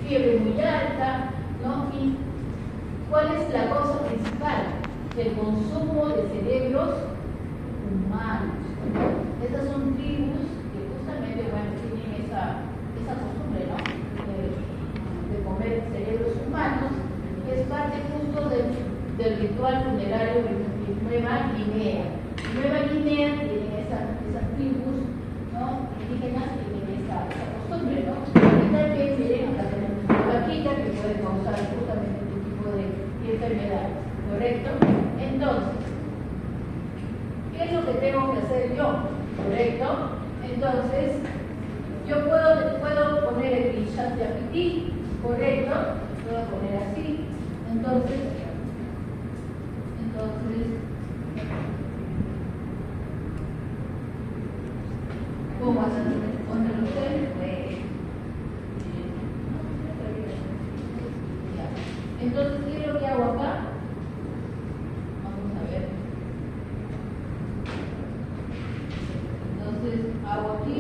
fiebre muy alta, ¿no? ¿Y cuál es la causa principal? El consumo de cerebros humanos. Estas son tribus que justamente, bueno, tienen esa costumbre, ¿no? De comer cerebros humanos, que es parte justo del ritual funerario de Nueva Guinea. Nueva Guinea tienen esas tribus, ¿no? Indígenas, tienen esa costumbre, ¿no? Y también miren, acá tenemos una vaquita que puede causar justamente este tipo de enfermedades, ¿correcto? Entonces, ¿qué es lo que tengo que hacer yo? ¿Correcto? Entonces, yo puedo poner el chat de GPT, ¿correcto? Puedo poner así. Entonces, ¿cómo hacen responder ustedes? Entonces, ¿qué es lo que hago acá? Vamos a ver. Entonces, hago aquí.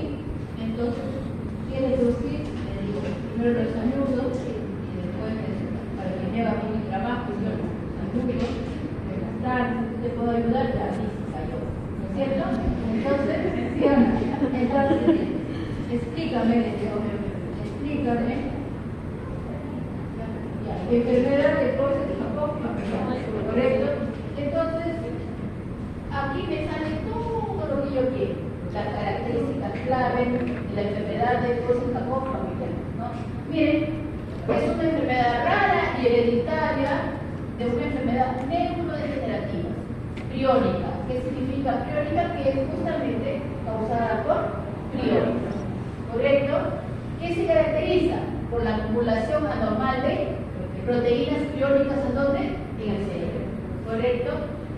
Entonces, ¿quiere decir? Le digo, primero los saludo y después, para que me haga bien mi trabajo, yo saludo, buenas tardes, ¿te puedo ayudar? Ya, listo, cayó. ¿No es cierto? Entonces, explícame, le digo, explícame. Enfermedad de cosas de Japón, ¿correcto? Entonces, aquí me sale todo lo que yo quiero, las características clave de la enfermedad de cosas de Japón familiar, ¿no? Miren, es una enfermedad rara y hereditaria de una enfermedad neurodegenerativa, priónica. ¿Qué significa priónica? Que es justamente causada por priónica, ¿correcto? ¿Qué se caracteriza? Por la acumulación anormal de proteínas priónicas, ¿en dónde? En el cerebro, ¿correcto?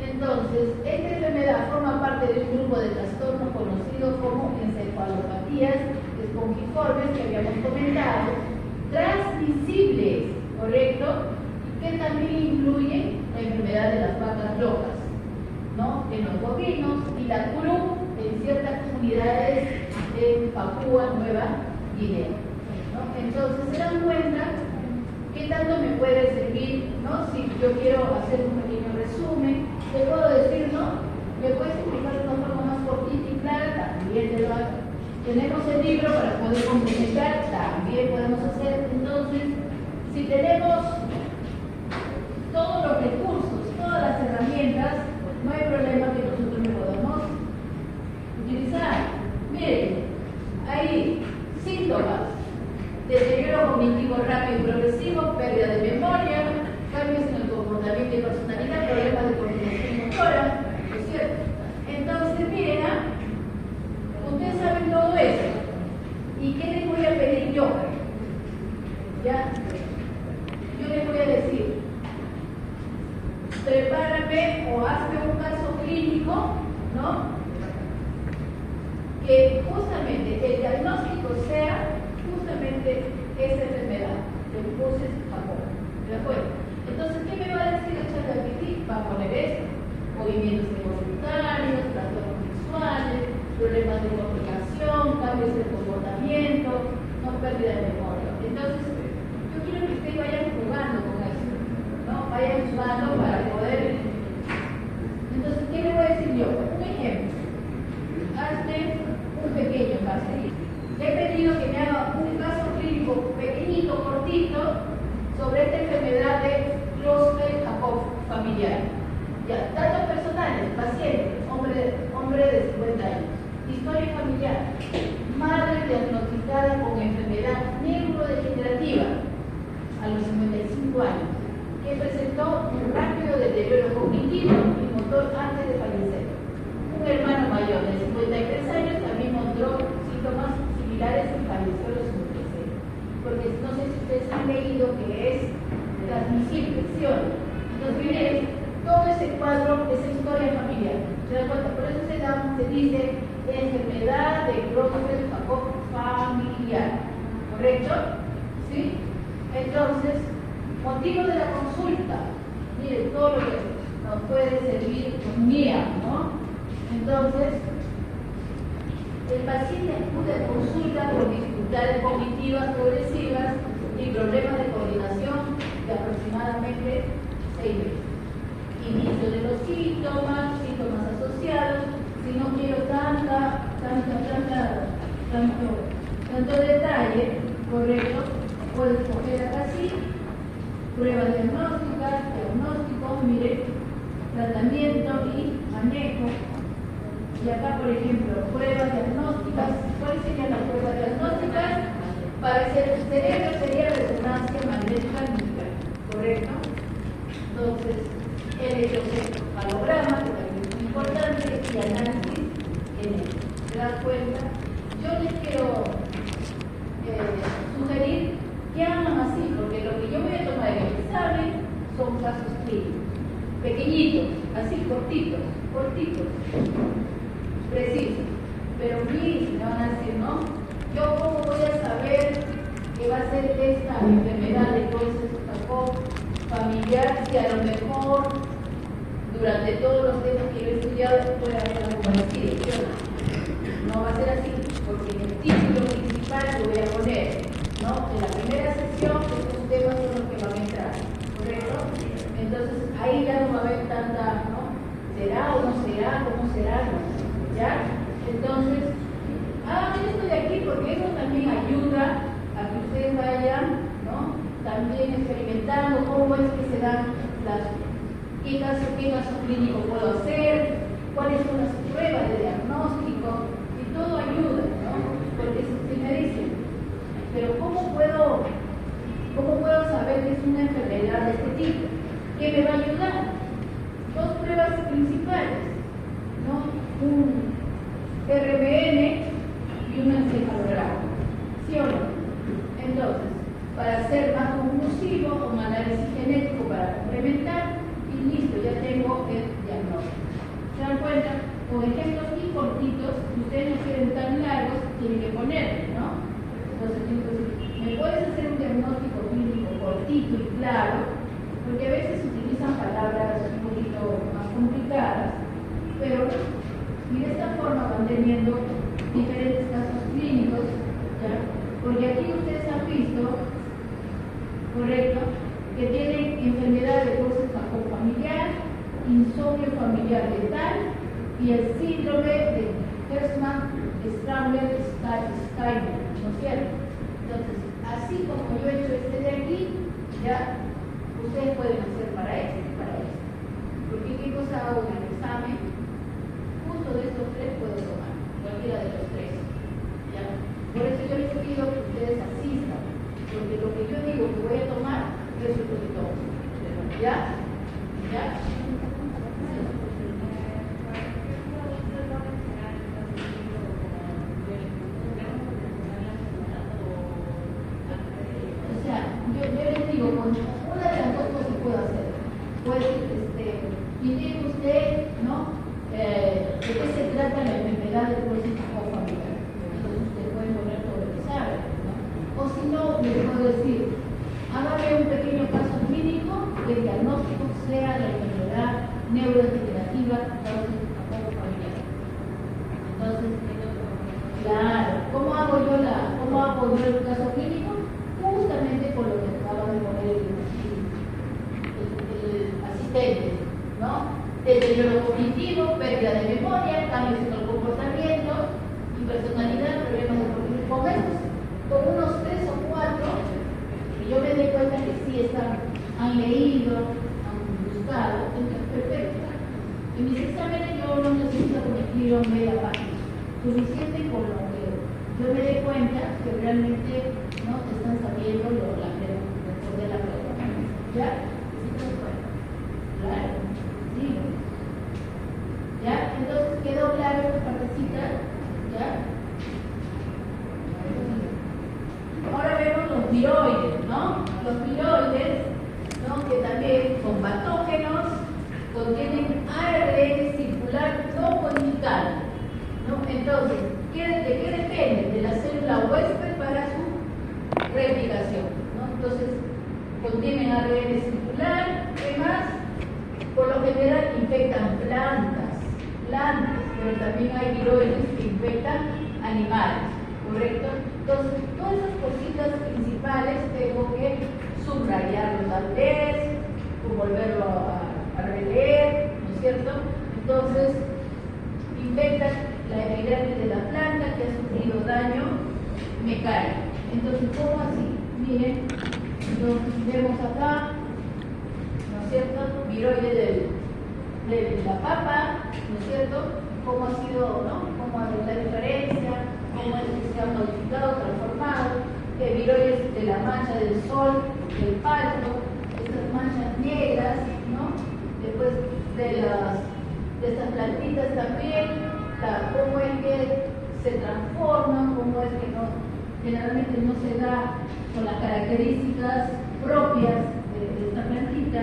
Entonces, esta enfermedad forma parte de un grupo de trastornos conocidos como encefalopatías espongiformes que habíamos comentado, transmisibles, ¿correcto? Y que también incluyen la enfermedad de las vacas locas, ¿no? En los bovinos y la CRU en ciertas comunidades en Papúa Nueva Guinea, ¿no? Entonces, se dan cuenta ¿qué tanto me puede servir, no? Si yo quiero hacer un pequeño resumen, te puedo decir, ¿no? ¿Me puedes explicar de una forma más cortita y clara? También te lo hago. Tenemos el libro para poder complementar, también podemos hacer. Entonces, si tenemos todos los recursos, todas las herramientas, no hay problema que nosotros no podamos utilizar. Miren, hay síntomas. Deterioro cognitivo rápido y progresivo, pérdida de memoria, cambios en el comportamiento y personalidad, problemas de coordinación motora, ¿no es cierto? Entonces, miren, ustedes saben todo eso. ¿Y qué les voy a pedir yo? ¿Ya? Yo les voy a decir, prepárame o hazme un caso clínico, ¿no? Que justamente el diagnóstico sea justamente esa enfermedad de Glucosis Japón. ¿De acuerdo? Entonces, ¿qué me va a decir el chat de GPT? Va a poner esto: movimientos involuntarios, trastornos visuales, problemas de comunicación, cambios de comportamiento, no pérdida de memoria. Entonces, yo quiero que ustedes vayan jugando con eso, ¿no? Vayan jugando para poder. Entonces, ¿qué le voy a decir yo? Un ejemplo. Hazme un pequeño caso. Le he pedido que me haga un caso clínico pequeñito, cortito, sobre esta enfermedad de Creutzfeldt-Jakob familiar. Ya, datos personales, paciente, hombre de 50 años. Historia familiar, madre diagnosticada con enfermedad neurodegenerativa a los 55 años, que presentó un rápido deterioro cognitivo y motor antes de fallecer. Un hermano mayor de 53 años también mostró síntomas similares y falleció a los 56. Porque no sé si ustedes han leído que es transmisible, ¿sí o no? Entonces, miren, todo ese cuadro, esa historia familiar. ¿Se dan cuenta? Por eso se dice enfermedad de Creutzfeldt-Jakob familiar. ¿Correcto? ¿Sí? Entonces, motivo de la consulta. Miren, todo lo que nos puede servir un guía, ¿no? Entonces, el paciente acude a consulta por dificultades cognitivas progresivas y problemas correcto, puedo escoger acá sí, pruebas diagnósticas, diagnóstico, mire, tratamiento y manejo. Y acá, por ejemplo, pruebas diagnósticas. ¿Cuáles serían las pruebas diagnósticas? Para el cerebro sería resonancia magnética nuclear, ¿correcto? Entonces, electroencefalograma, que también es muy importante, y análisis genético. ¿Se dan cuenta? Yo les quiero sugerir que hagan así, porque lo que yo voy a tomar en el examen son casos clínicos, pequeñitos, así cortitos, precisos. Pero sí, me van a decir, ¿no? ¿Yo cómo voy a saber que va a ser esta enfermedad de Creutzfeldt-Jakob familiar si a lo mejor durante todos los temas que yo he estudiado puede haber algo parecido? No va a ser así, porque en el título principal lo voy a poner, ¿no? En la primera sesión estos temas son los que van a entrar, ¿correcto? Entonces ahí ya no va a haber tanta, ¿no? ¿Será o no será? ¿Cómo será? ¿Ya? Entonces, hagan esto de aquí porque eso también ayuda a que ustedes vayan, ¿no? También experimentando cómo es que se dan qué caso clínico puedo hacer, cuáles son las pruebas de diagnóstico, y todo ayuda, ¿no? Porque si me dicen, pero ¿cómo puedo saber que es una enfermedad de este tipo? ¿Qué me va a ayudar? Dos pruebas principales, ¿no? Un RBN y un encefalograma, ¿sí o no? Entonces, para ser más conclusivo, un análisis genético para complementar, y listo, ya tengo el diagnóstico. ¿Se dan cuenta? Con ejemplos muy cortitos, si ustedes no quieren tan largos, tienen que ponerlo, ¿no? Entonces, ¿me puedes hacer un diagnóstico clínico cortito y claro? Porque a veces se utilizan palabras un poquito más complicadas, pero y de esta forma van teniendo diferentes casos clínicos, ¿ya? Porque aquí ustedes han visto, correcto, que tienen enfermedad de Creutzfeldt-Jakob familiar, insomnio familiar letal y el síndrome de Hertzmann-Strauler-Steiner, ¿no es cierto? Entonces, así como yo he hecho este de aquí, ya ustedes pueden hacer para este y para este. Porque ¿qué cosa hago en el examen? Justo de estos tres puedo tomar, cualquiera de los tres. ¿Ya? Por eso yo les pido que ustedes asistan, porque lo que yo digo que voy a tomar, eso es lo que tomo. ¿Ya? ¿Ya? O sea, yo les digo, con una de las dos cosas puedo hacer. Pues, indique usted, ¿no? ¿De qué se trata la enfermedad de Creutzfeldt-Jakob familiar? Entonces ustedes pueden poner todo lo que saben, ¿no? O si no, les puedo decir, hágame un pequeño caso clínico que el diagnóstico sea la enfermedad neurodegenerativa Creutzfeldt-Jakob familiar. Entonces, claro, ¿cómo hago yo el caso clínico? Justamente con lo que acaba de poner el asistente, ¿no? Deterioro cognitivo, pérdida de memoria, cambios en el comportamiento, impersonalidad, problemas de comportamiento. Con unos 3 o 4, y yo me doy cuenta que sí han leído, han buscado, entonces perfecto. En mis exámenes yo no necesito que me escriban media página, suficiente con lo que yo me dé cuenta que realmente no están sabiendo la responder la pregunta. ¿Ya? ¿Sí te das cuenta? Claro. Sí. ¿Ya? Entonces quedó claro esta partecita. ¿Ya? Ahora vemos los viroides, ¿no? Los viroides, ¿no? Que también son patógenos, contienen ARN circular no codificado, ¿no? Entonces, ¿de qué depende? De la célula huésped para su replicación, ¿no? Entonces, contienen ARN circular, ¿qué más? Por lo general infectan plantas, pero también hay viroides que infectan animales, ¿correcto? Entonces, todas esas cositas principales tengo que subrayarlo tal vez, o volverlo a releer, ¿no es cierto? Entonces, infectan la epidemia de la planta que ha sufrido daño mecánico. Entonces, ¿cómo así? Miren, entonces vemos acá, ¿no es cierto? Viroide de la papa, ¿no es cierto? Cómo ha sido, ¿no? Cómo es la diferencia, cómo es que se ha modificado, transformado, viroides de la mancha del sol, del palco, estas manchas negras, ¿no? Después de estas plantitas también, cómo es que se transforman, cómo es que generalmente no se da con las características propias de esta plantita.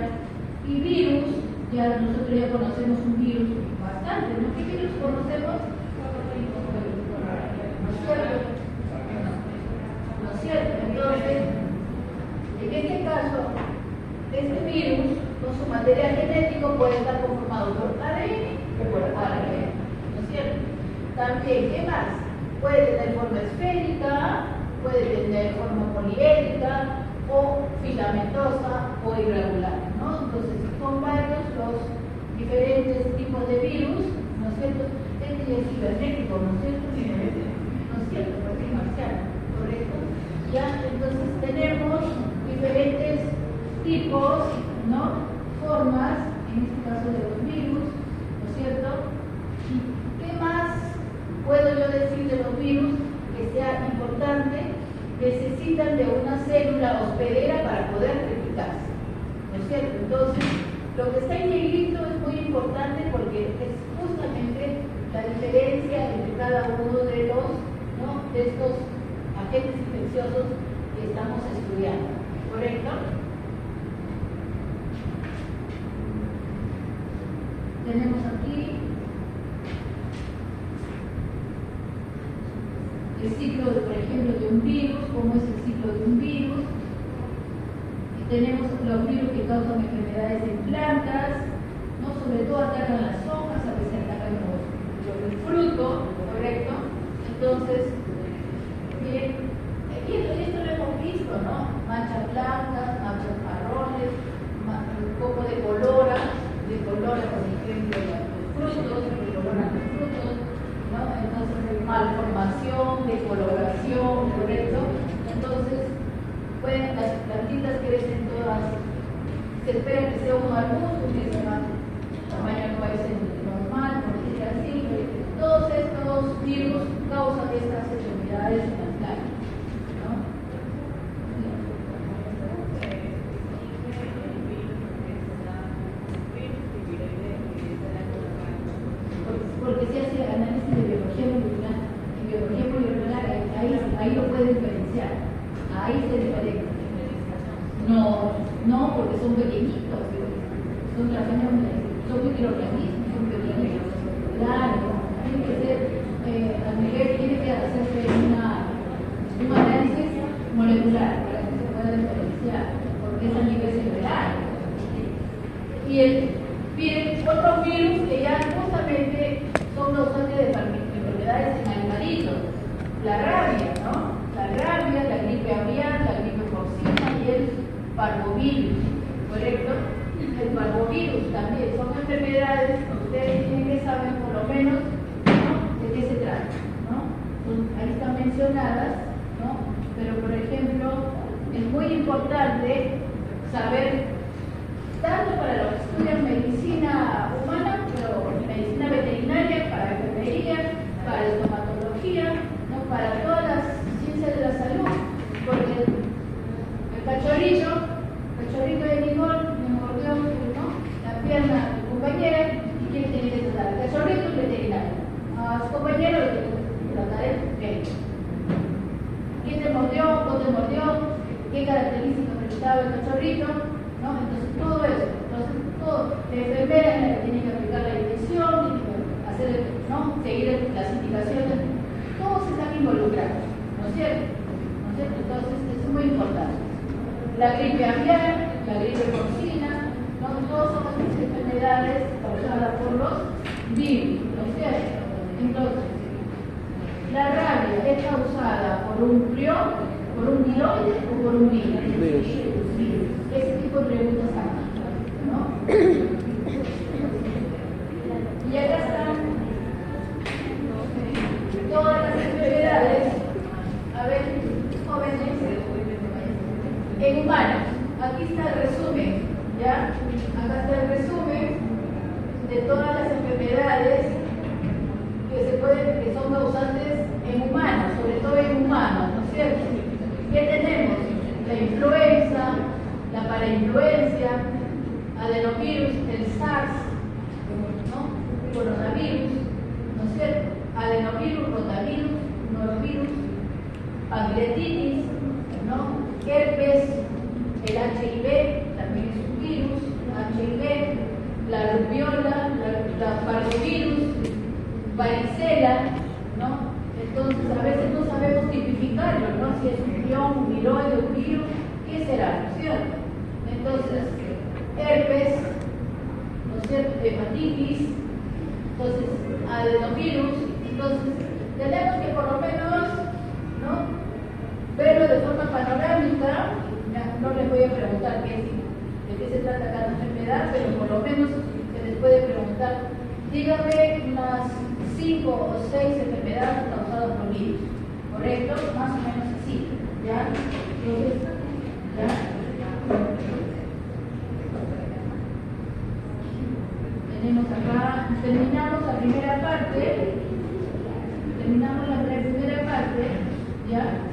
Y virus, ya nosotros ya conocemos un virus bastante, ¿no? ¿Qué virus conocemos? ¿No es cierto? ¿No es cierto? Entonces, en este caso, este virus, con su material genético, puede estar conformado por ADN o por ARN, ¿no es cierto? También, ¿qué más? Puede tener forma esférica, puede tener forma poliédrica, o filamentosa o irregular, ¿no? Entonces, son varios los diferentes tipos de virus, ¿no es cierto? Este ya es cibernético, ¿no es cierto? ¿No es cierto? Porque es marciano, ¿correcto? Ya, entonces tenemos diferentes tipos, ¿no? Formas, en este caso de los virus, ¿no es cierto? ¿Y qué más puedo yo decir de los virus que sea importante? Necesitan de una célula hospedera para poder replicarse, ¿no es cierto? Entonces, lo que está en negrito es muy importante porque es justamente la diferencia entre cada uno de los, ¿no? De estos agentes infecciosos que estamos estudiando, ¿correcto? Tenemos aquí el ciclo, por ejemplo, de un virus, cómo es el ciclo de un virus. Y tenemos los virus que causan enfermedades en plantas, ¿no? Sobre todo atacan las hojas, a veces atacan el fruto, ¿correcto? Entonces, bien, y esto lo hemos visto, ¿no? Manchas blancas, manchas marrones, un poco de colora, por ejemplo, los frutos, decoloran los frutos, ¿no? Entonces, malformación, decoloración, ¿correcto? Entonces, las plantitas crecen todas, se espera que sea un arbusto, que sea tamaño no es normal, por decir así. Todos estos virus causan estas enfermedades en las plantas, ¿no? Porque se hace análisis de biología molecular, ahí lo puede diferenciar, ahí se diferencia. No, porque son pequeñitos, son microorganismos, son pequeñitos. Claro, tiene que ser, a Miguel tiene que hacerse un análisis molecular para que se pueda diferenciar, porque es a nivel cerebral. Y miren, otros virus que ya justamente son causantes de enfermedades en animalitos. La rabia, ¿no? La rabia, la gripe aviar, la gripe porcina y el parvovirus, ¿correcto? El parvovirus también son enfermedades que ustedes tienen que saber por lo menos, ¿no? De qué se trata, ¿no? Ahí están mencionadas, ¿no? Pero por ejemplo, es muy importante saber tanto para los que estudian medicina humana, pero medicina veterinaria, para enfermería, para estomatología, ¿no? Para todas las ciencias de la salud, porque el cachorrito de Nicole me mordió, ¿no? La pierna de mi compañera y quién tiene que tratar. El cachorrito es veterinario, a su compañero le tiene que tratar el médico. ¿Quién te mordió? ¿Cómo te mordió? ¿Qué características presentaba el cachorrito? ¿No? Entonces todo eso, la enfermera es la que tiene que aplicar la inyección, tiene que hacer, ¿no? Seguir las indicaciones, todos están involucrados, ¿no es cierto? ¿No es cierto? Entonces es muy importante. La gripe aviar, la gripe porcina, ¿no? Todas son las enfermedades causadas por los virus, ¿no es cierto? Entonces, la rabia es causada por un prión, por un viroide o por un virus. Ese tipo de preguntas aquí, ¿no? Y acá están todas las enfermedades. A ver, jóvenes. En humanos, aquí está el resumen, ¿ya? Acá está el resumen de todas las enfermedades que son causantes en humanos, sobre todo en humanos, ¿no es cierto? ¿Qué tenemos? La influenza, la parainfluencia, adenovirus, el SARS, ¿no? Coronavirus, ¿no es cierto? Adenovirus, rotavirus, norovirus, pancreatitis, ¿no? Herpes, el HIV, también es un virus, HIV, la rubiola, la parvovirus, varicela, ¿no? Entonces a veces no sabemos tipificarlo, ¿no? Si es un pion, un viroide, un virus, ¿qué será? ¿No es cierto? Entonces, herpes, ¿no es cierto? Hepatitis, entonces, adenovirus, entonces tenemos que por lo menos, ¿no? Verlo de forma panorámica. No les voy a preguntar de qué se trata cada enfermedad, pero por lo menos se les puede preguntar. Dígame unas 5 o 6 enfermedades causadas por virus, ¿correcto? Más o menos así, ¿ya? Entonces, ¿ya? Tenemos acá, terminamos la primera parte, ¿ya?